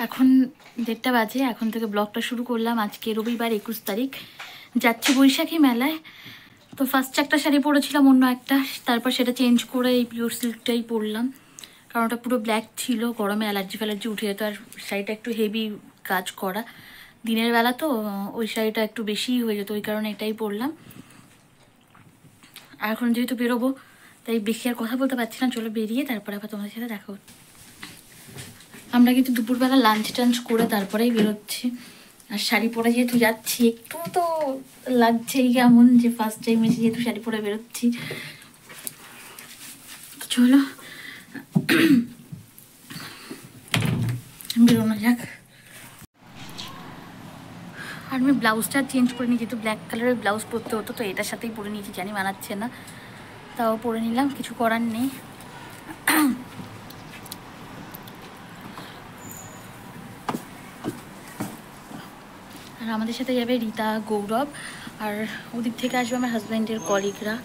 এখন 1:30 বাজে। এখন থেকে ব্লগটা শুরু করলাম। আজকে রবিবার 21 তারিখ, যাচ্ছি বৈশাখী মেলায়। তো ফার্স্ট একটা শাড়ি পরেছিলাম অন্য একটা, তারপর সেটা চেঞ্জ করে এই পিওর সিল্কটাই পরলাম, কারণ ওটা পুরো ব্ল্যাক ছিল। গরমে অ্যালার্জি ফ্যালার্জি উঠে যেত, আর শাড়িটা একটু হেভি কাজ করা, দিনের বেলা তো ওই শাড়িটা একটু বেশিই হয়ে যেত, ওই কারণে এটাই পরলাম। আর এখন যেহেতু বেরোবো তাই বেশি আর কথা বলতে পারছি না, চলো বেরিয়ে তারপরে আবার তোমাদের সাথে দেখা হচ্ছে। আমরা কিন্তু দুপুরবেলা লাঞ্চ টাঞ্চ করে তারপরেই বেরোচ্ছি। আর শাড়ি পরে যেহেতু যাচ্ছি একটু তো লাগছেই কেমন, যে ফার্স্ট টাইম এসে যেহেতু শাড়ি পরে বেরোচ্ছি। চলো বেরোনো যাক। আর আমি ব্লাউজটা চেঞ্জ করে নিই, যেহেতু ব্ল্যাক কালারের ব্লাউজ পরতে হতো, তো এটার সাথেই পরে নিয়েছি। জানি মানাচ্ছে না, তাও পরে নিলাম, কিছু করার নেই। আর আমাদের সাথে যাবে রীতা, গৌরব, আর ওদিক থেকে আসবে আমার হাজব্যান্ডের কলিগরা।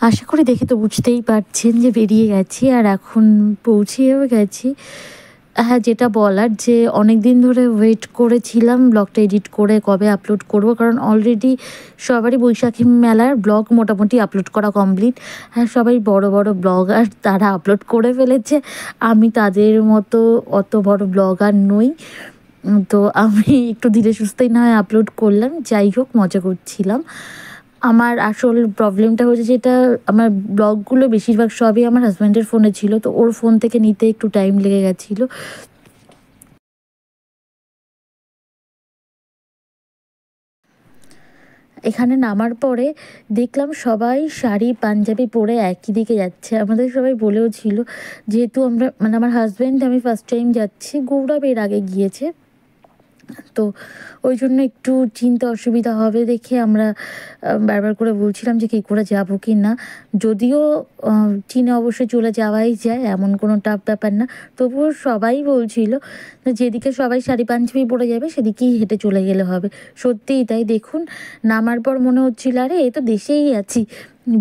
আশা করি দেখে তো বুঝতেই পারছেন যে বেরিয়ে গেছি, আর এখন পৌঁছেও গেছি। হ্যাঁ, যেটা বলার, যে অনেক দিন ধরে ওয়েট করেছিলাম ব্লগটা এডিট করে কবে আপলোড করব, কারণ অলরেডি সবারই বৈশাখী মেলার ব্লগ মোটামুটি আপলোড করা কমপ্লিট। হ্যাঁ, সবাই বড় বড় ব্লগার, তারা আপলোড করে ফেলেছে। আমি তাদের মতো অত বড় ব্লগার নই, তো আমি একটু ধীরে সুস্থেই না হয় আপলোড করলাম। যাই হোক, মজা করছিলাম। আমার আসল প্রবলেমটা হচ্ছে যেটা, আমার ব্লগগুলো বেশিরভাগ সবই আমার হাজব্যান্ডের ফোনে ছিল, তো ওর ফোন থেকে নিতে একটু টাইম লেগে গেছিলো। এখানে নামার পরে দেখলাম সবাই শাড়ি পাঞ্জাবি পরে একই দিকে যাচ্ছে। আমাদের সবাই বলেও ছিল, যেহেতু আমরা মানে আমার হাজব্যান্ড আমি ফার্স্ট টাইম যাচ্ছি, গৌরব এর আগে গিয়েছে, তো ওই জন্য একটু চিনতে অসুবিধা হবে দেখে আমরা বারবার করে বলছিলাম যে কী করে যাব কি না। যদিও চীনে অবশ্যই চলে যাওয়াই যায়, এমন কোনো টাফ ব্যাপার না, তবুও সবাই বলছিল যেদিকে সবাই শাড়ি পাঞ্জাবি পরে যাবে সেদিকেই হেঁটে চলে গেলে হবে। সত্যিই তাই। দেখুন, নামার পর মনে হচ্ছিল আরে এ তো দেশেই আছি।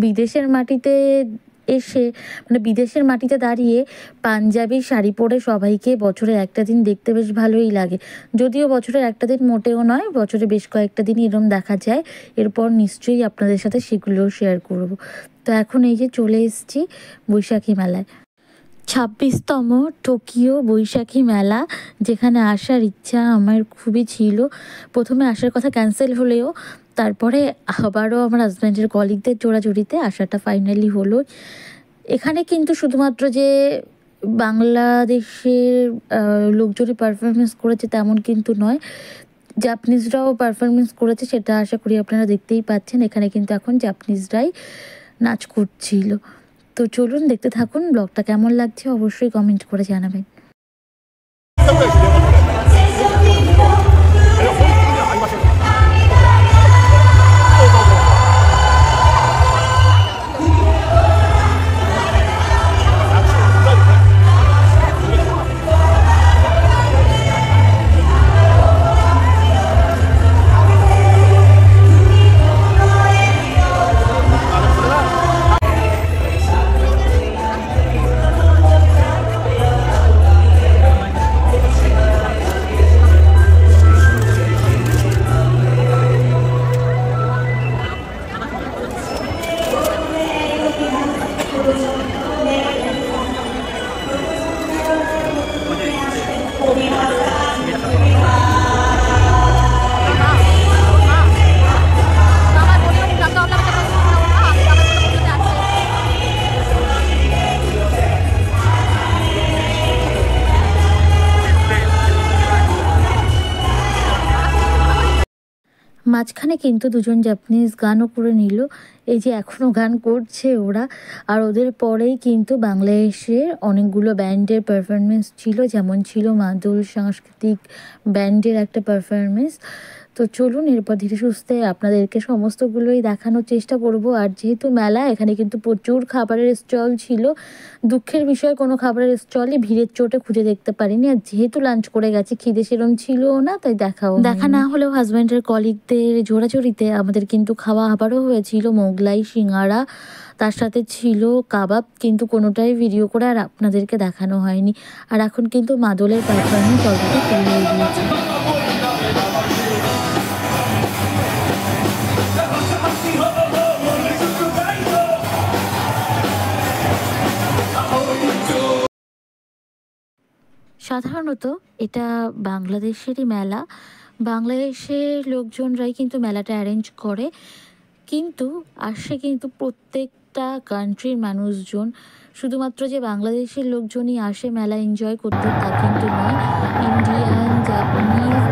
বিদেশের মাটিতে এসে, মানে বিদেশের মাটিতে দাঁড়িয়ে পাঞ্জাবি শাড়ি পরে সবাইকে বছরের একটা দিন দেখতে বেশ ভালোই লাগে। যদিও বছরের একটা দিন মোটেও নয়, বছরে বেশ কয়েকটা দিনই এরম দেখা যায়। এরপর নিশ্চয়ই আপনাদের সাথে সেগুলোও শেয়ার করব। তো এখন এই যে চলে এসেছি বৈশাখী মেলায়, 26তম টোকিও বৈশাখী মেলা, যেখানে আসার ইচ্ছা আমার খুবই ছিল। প্রথমে আসার কথা ক্যান্সেল হলেও তারপরে আবারও আমার হাজব্যান্ডের কলিগদের জোড়াজুড়িতে আসাটা ফাইনালি হলো। এখানে কিন্তু শুধুমাত্র যে বাংলাদেশের লোকজনই পারফরমেন্স করেছে তেমন কিন্তু নয়, জাপানিজরাও পারফরমেন্স করেছে, সেটা আশা করি আপনারা দেখতেই পাচ্ছেন। এখানে কিন্তু এখন জাপানিজরাই নাচ করছিল। তো চলুন দেখতে থাকুন, ব্লগটা কেমন লাগছে অবশ্যই কমেন্ট করে জানাবেন। মাঝখানে কিন্তু দুজন জাপানিজ গানও করে নিল, এই যে এখনও গান করছে ওরা। আর ওদের পরেই কিন্তু বাংলাদেশের অনেকগুলো ব্যান্ডের পারফরমেন্স ছিল, যেমন ছিল মাদল সাংস্কৃতিক ব্যান্ডের একটা পারফরমেন্স। তো চলুন এরপর ধীরে সুস্থে আপনাদেরকে সমস্তগুলোই দেখানোর চেষ্টা করব। আর যেহেতু মেলা, এখানে কিন্তু প্রচুর খাবারের স্টল ছিল। দুঃখের বিষয়, কোনো খাবারের স্টলই ভিড়ের চোটে খুঁজে দেখতে পারিনি। আর যেহেতু লাঞ্চ করে গেছি, খিদে সেরম ছিলও না, তাই দেখা না হলেও হাজব্যান্ডের কলিগদের জোড়াজোড়িতে আমাদের কিন্তু খাওয়া আবারও হয়েছিল মুগ মোগলাই, সিঙ্গারা, তার সাথে ছিল কাবাব, কিন্তু কোনোটাই ভিডিও করে আর আপনাদেরকে দেখানো হয়নি। আর এখন কিন্তু মাদলের পারফরমেন্স অলরেডি শুরু হয়ে গিয়েছে। সাধারণত এটা বাংলাদেশেরই মেলা, বাংলাদেশের লোকজনরাই কিন্তু মেলাটা অ্যারেঞ্জ করে, কিন্তু আসে কিন্তু প্রত্যেকটা কান্ট্রির মানুষজন। শুধুমাত্র যে বাংলাদেশের লোকজনই আসে মেলা এনজয় করতে তা কিন্তু নয়, ইন্ডিয়ান, জাপানিজ,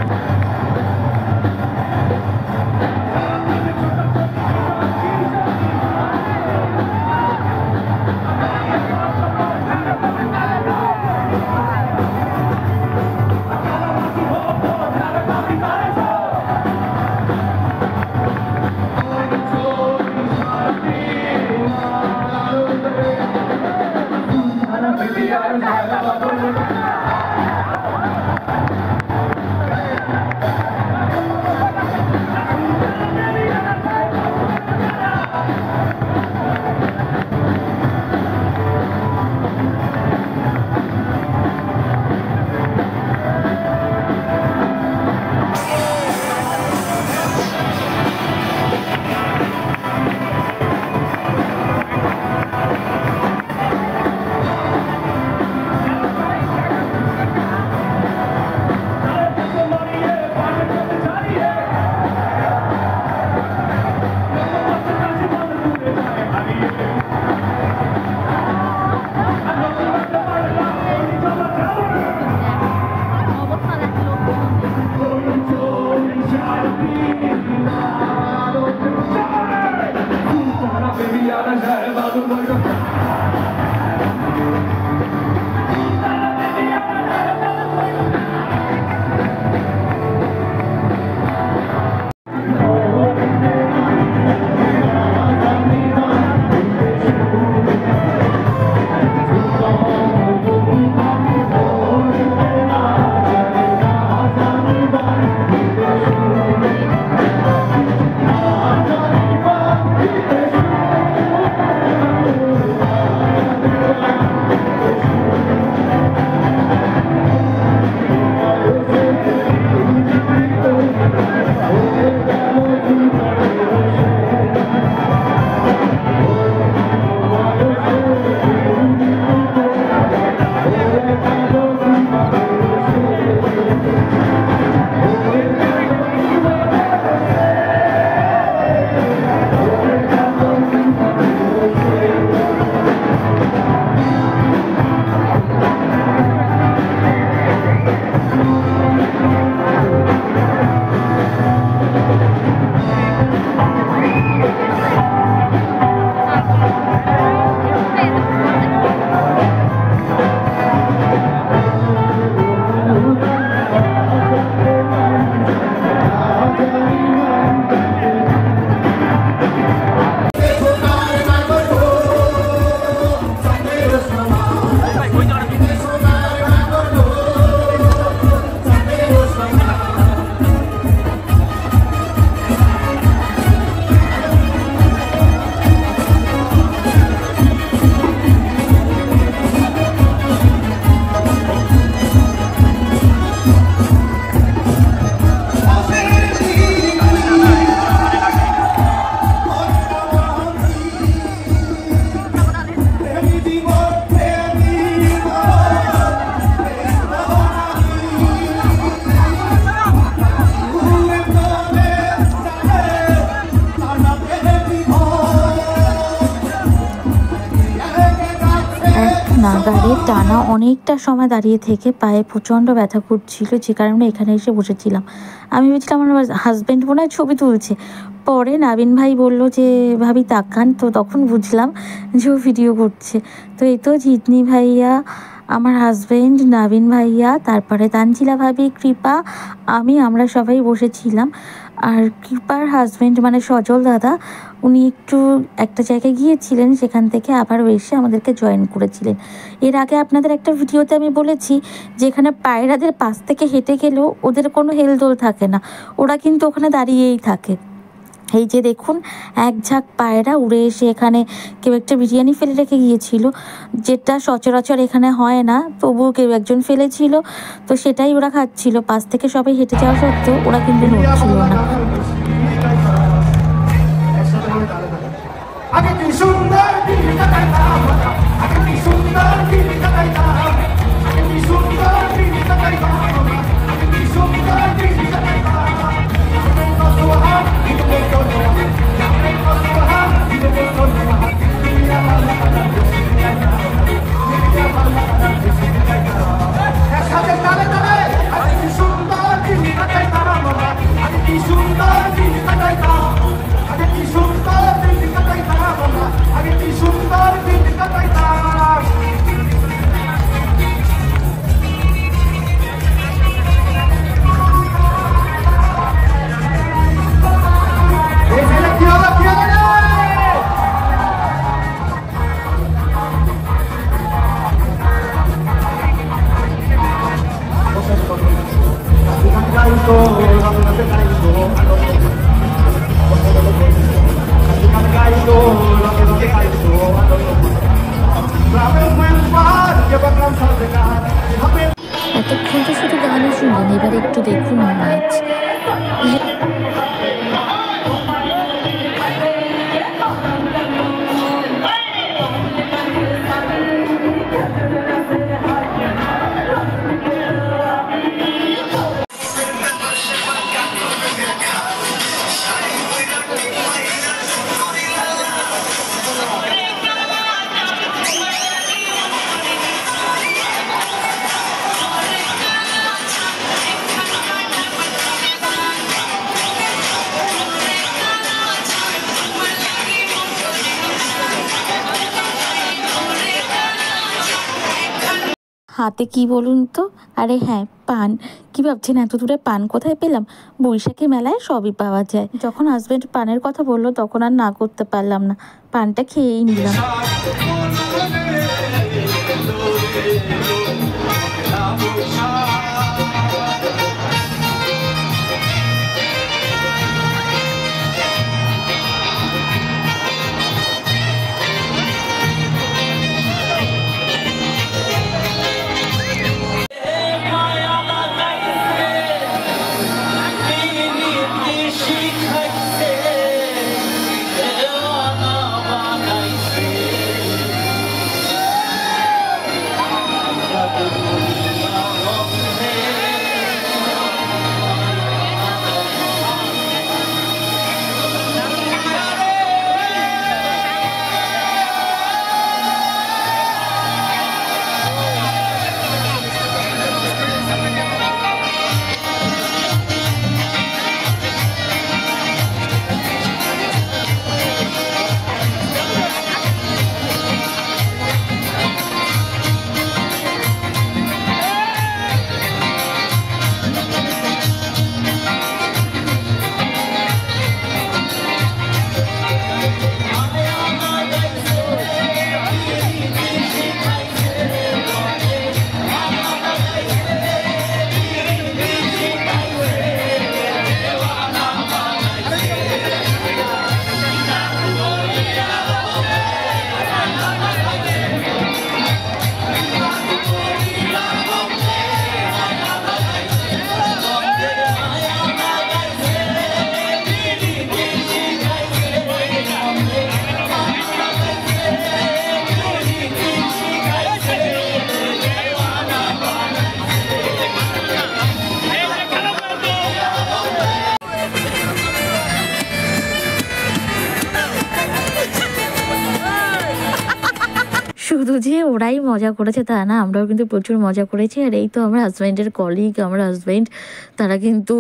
নাগাড়ে টানা অনেকটা সময় দাঁড়িয়ে থেকে পায়ে প্রচণ্ড ব্যথা করছিল, যে কারণে এখানে এসে বসেছিলাম। আমি ভেবেছিলাম আমার হাজব্যান্ড মনে হয় ছবি তুলছে। পরে নাবিন ভাই বলল যে ভাবি তাকান, তো তখন বুঝলাম যে ও ভিডিও করছে। তো এই তো জিতনি ভাইয়া, আমার হাজব্যান্ড, নাবিন ভাইয়া, তারপরে তানজিলা ভাবি, কৃপা, আমরা সবাই বসেছিলাম। আর কৃপার হাজব্যান্ড মানে সজল দাদা, উনি একটু একটা জায়গায় গিয়েছিলেন, সেখান থেকে আবার এসে আমাদেরকে জয়েন করেছিলেন। এর আগে আপনাদের একটা ভিডিওতে আমি বলেছি যে এখানে পায়রাদের পাশ থেকে হেঁটে গেলেও ওদের কোনো হেলদোল থাকে না, ওরা কিন্তু ওখানে দাঁড়িয়েই থাকে। এই যে দেখুন এক ঝাঁক পায়রা উড়ে এসে এখানে কেউ একটা বিরিয়ানি ফেলে রেখে গিয়েছিল, যেটা সচরাচর এখানে হয় না, তবুও কেউ একজন ফেলেছিল, তো সেটাই ওরা খাচ্ছিল। পাশ থেকে সবাই হেঁটে যাওয়া সত্ত্বেও ওরা কিন্তু নড়ছিল না। এতক্ষণ তো শুধু গানই শুনলেন, এবার একটু দেখুন নাচ। হাতে কি বলুন তো? আরে হ্যাঁ, পান। কি ভাবছেন এত দূরে পান কোথায় পেলাম? বৈশাখী মেলায় সবই পাওয়া যায়। যখন হাজবেন্ড পানের কথা বললো তখন আর না করতে পারলাম না, পানটা খেয়েই নিলাম। শুধু যে ওরাই মজা করেছে তা না, আমরাও কিন্তু প্রচুর মজা করেছি। আর এই তো আমার হাজব্যান্ডের কলিগ, আমার হাজব্যান্ড, তারা কিন্তু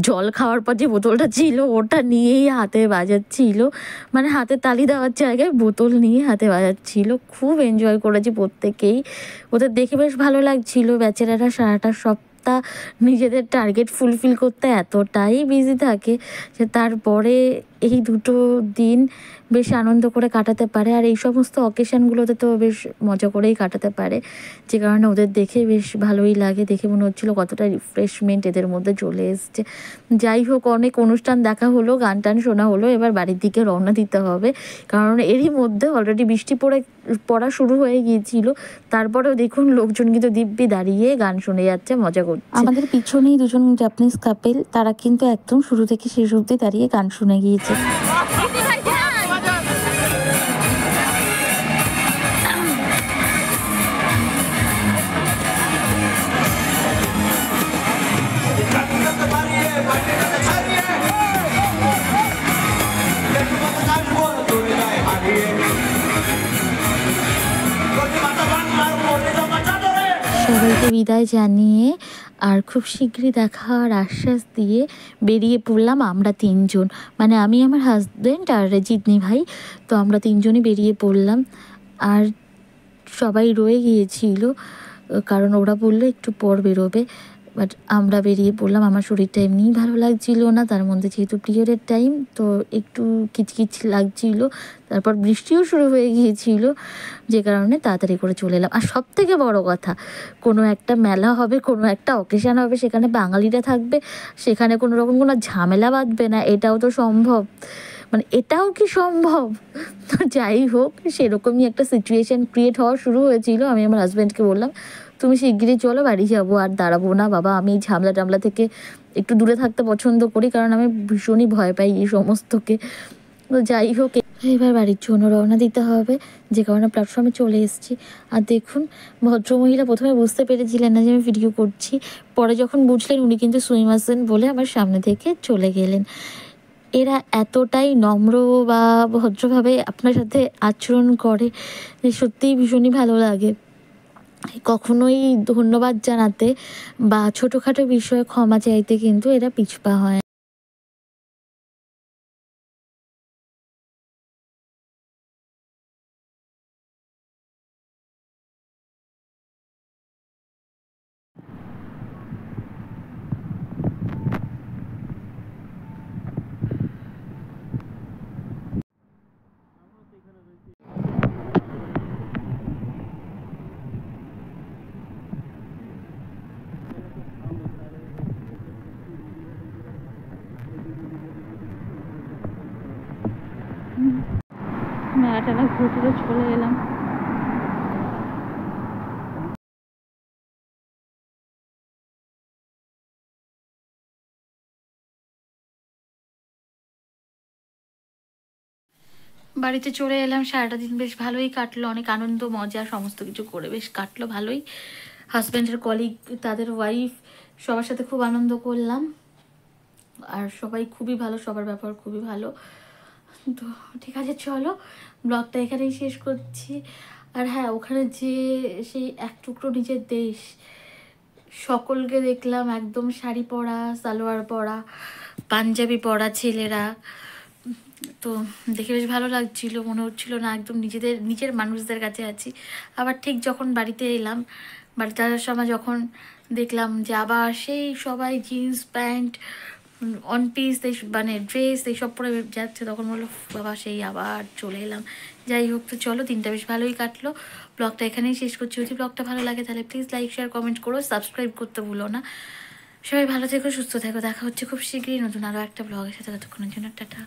জল খাওয়ার পর যে বোতলটা ছিল ওটা নিয়েই হাতে বাজাচ্ছিল, মানে হাতে তালি দেওয়ার জায়গায় বোতল নিয়ে হাতে বাজাচ্ছিল। খুব এনজয় করেছি প্রত্যেকেই, ওদের দেখে বেশ ভালো লাগছিল। বেচারারা সারাটা সপ্তাহ নিজেদের টার্গেট ফুলফিল করতে এতটাই বিজি থাকে যে তারপরে এই দুটো দিন বেশ আনন্দ করে কাটাতে পারে। আর এই সমস্ত অকেশানগুলোতে তো বেশ মজা করেই কাটাতে পারে, যে কারণে ওদের দেখে বেশ ভালোই লাগে। দেখে মনে হচ্ছিলো কতটা রিফ্রেশমেন্ট এদের মধ্যে চলে এসছে। যাই হোক, অনেক অনুষ্ঠান দেখা হলো, গান টান শোনা হলো, এবার বাড়ির দিকে রওনা দিতে হবে। কারণ এরই মধ্যে অলরেডি বৃষ্টি পড়া শুরু হয়ে গিয়েছিল। তারপরেও দেখুন লোকজন কিন্তু দিব্যি দাঁড়িয়ে গান শুনে যাচ্ছে, মজা করছে। আমাদের পিছনেই দুজন জাপানিজ কাপেল, তারা কিন্তু একদম শুরু থেকে শেষ অবধি দাঁড়িয়ে গান শুনে গিয়েছে। সবাইকে বিদায় জানিয়ে আর খুব শীঘ্রই দেখার আশ্বাস দিয়ে বেরিয়ে পড়লাম আমরা তিনজন, মানে আমি, আমার হাজব্যান্ড আর জিতনি ভাই। তো আমরা তিনজনই বেরিয়ে পড়লাম। আর সবাই রয়ে গিয়েছিল, কারণ ওরা বললো একটু পর বেরোবে। বাট আমরা বেরিয়ে পড়লাম। আমার শরীরটা এমনিই ভালো লাগছিল না, তার মধ্যে যেহেতু পিরিয়ডের টাইম, তো একটু কিচকিচ লাগছিল। তারপর বৃষ্টিও শুরু হয়ে গিয়েছিল, যে কারণে তাড়াতাড়ি করে চলে এলাম। আর সব থেকে বড় কথা, কোনো একটা মেলা হবে, কোনো একটা অকেশান হবে, সেখানে বাঙালিরা থাকবে, সেখানে কোনো রকম কোনো ঝামেলা বাঁধবে না, এটাও তো সম্ভব, মানে এটাও কি সম্ভব? তো যাই হোক, সেরকমই একটা সিচুয়েশান ক্রিয়েট হওয়া শুরু হয়েছিল। আমি আমার হাজব্যান্ডকে বললাম, তুমি শিগগিরই চলো, বাড়ি যাবো, আর দাঁড়াবো না বাবা, আমি ঝামেলা টামলা থেকে একটু দূরে থাকতে পছন্দ করি, কারণ আমি ভীষণই ভয় পাই এই সমস্তকে। তো যাই হোক, এবার বাড়ির জন্য রওনা দিতে হবে, যে কারণে প্ল্যাটফর্মে চলে এসেছি। আর দেখুন, ভদ্রমহিলা প্রথমে বুঝতে পেরেছিলেন না যে আমি ভিডিও করছি, পরে যখন বুঝলেন উনি কিন্তু সুইমাসেন বলে আমার সামনে থেকে চলে গেলেন। এরা এতটাই নম্র বা ভদ্রভাবে আপনার সাথে আচরণ করে যে সত্যিই ভীষণই ভালো লাগে। কখনোই ধন্যবাদ জানাতে বা ছোটোখাটো বিষয়ে ক্ষমা চাইতে কিন্তু এরা পিছপা হয়। মেলাটা ঘুরে চলে এলাম। বাড়িতে চলে এলাম, সারাটা দিন বেশ ভালোই কাটলো, অনেক আনন্দ মজা সমস্ত কিছু করে বেশ কাটলো ভালোই। হাজব্যান্ডের কলিগ, তাদের ওয়াইফ, সবার সাথে খুব আনন্দ করলাম। আর সবাই খুবই ভালো, সবার ব্যবহার খুবই ভালো। তো ঠিক আছে, চলো ব্লগটা এখানেই শেষ করছি। আর হ্যাঁ, ওখানে যে সেই এক টুকরো নিজের দেশ, সকলকে দেখলাম একদম শাড়ি পরা, সালোয়ার পরা, পাঞ্জাবি পরা ছেলেরা। তো দেখে বেশ ভালো লাগছিল, মনে হচ্ছিল না একদম নিজের মানুষদের কাছে আছি। আবার ঠিক যখন বাড়িতে এলাম, বাড়িতে আসার সময় যখন দেখলাম যে আবার সেই সবাই জিন্স প্যান্ট, অন পিস, মানে ড্রেস এইসব পরে যাচ্ছে, তখন বললো বাবা সেই আবার চলে এলাম। যাই হোক, তো চলো, দিনটা বেশ ভালোই কাটলো। ব্লগটা এখানেই শেষ করছি। যদি ব্লগটা ভালো লাগে তাহলে প্লিজ লাইক, শেয়ার, কমেন্ট করো, সাবস্ক্রাইব করতে ভুলো না। সবাই ভালো থেকো, সুস্থ থেকো, দেখা হচ্ছে খুব শীঘ্রই নতুন আরও একটা ব্লগের সাথে। ততক্ষণের জন্য টাটা।